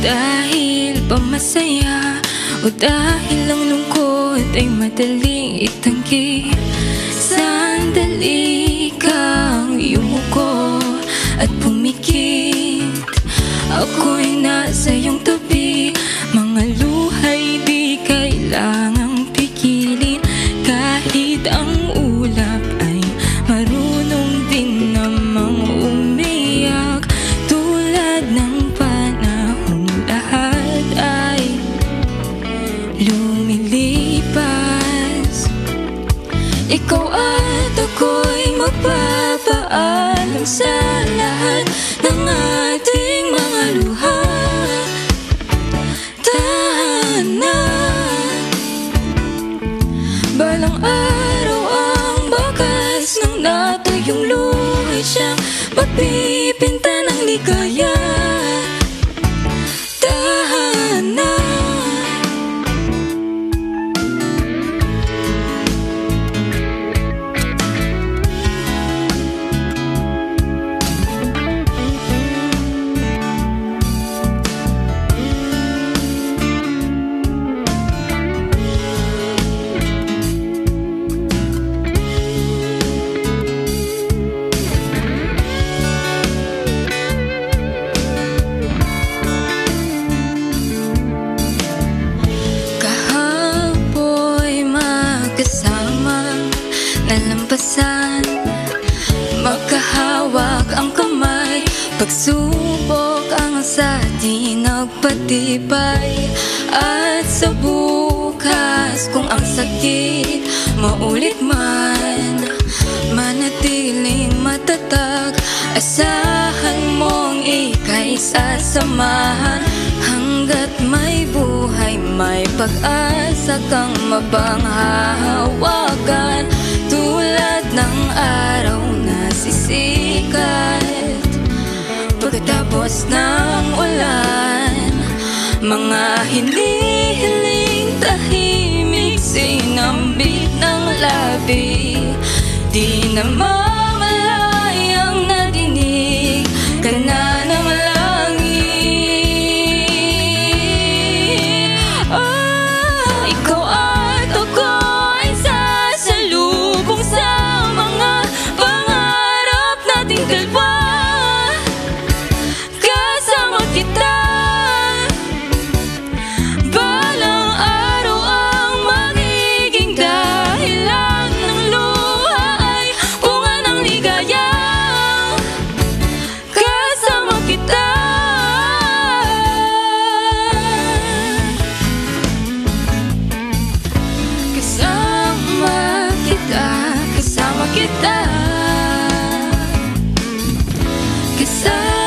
Dahil ba masaya o dahil ang lungkot ay madaling itanggi? Sandali kang yumuko at pumikit, ako'y nasa iyong tabi. Mga luhay di kailangang pigilin, kahit ang ulap ay marunong din namang umiyak. Tulad ng panahon, lahat ay lumilipas. Ikaw at ako'y magpapaalam sa lahat ng ating mga luha. Tana, balang araw ang bakas ng natuyong luhay, siyang magpipinta ng ligaya. Tana, nalampasan, magkahawak ang kamay, pagsubok ang sa atin nagpatibay. At sa bukas, kung ang sakit maulit man, manatiling matatag, asahan mong ika'y sasamahan. Hanggat may buhay, may pag-asa kang mapanghahawakan. Tulad ng araw na sisikat pagkatapos ng ulan, mga hinihiling tahimik, sinambit ng labi, di na mamalayang nadinig ka na ng langit. Ikaw at ako ay sasalubong sa mga pangarap nating dalawa. Kasama kita, balang araw ang magiging dahilan ng luha ay bunga ng ligaya. Kasama kita, kasama kita, kasama kita, kasama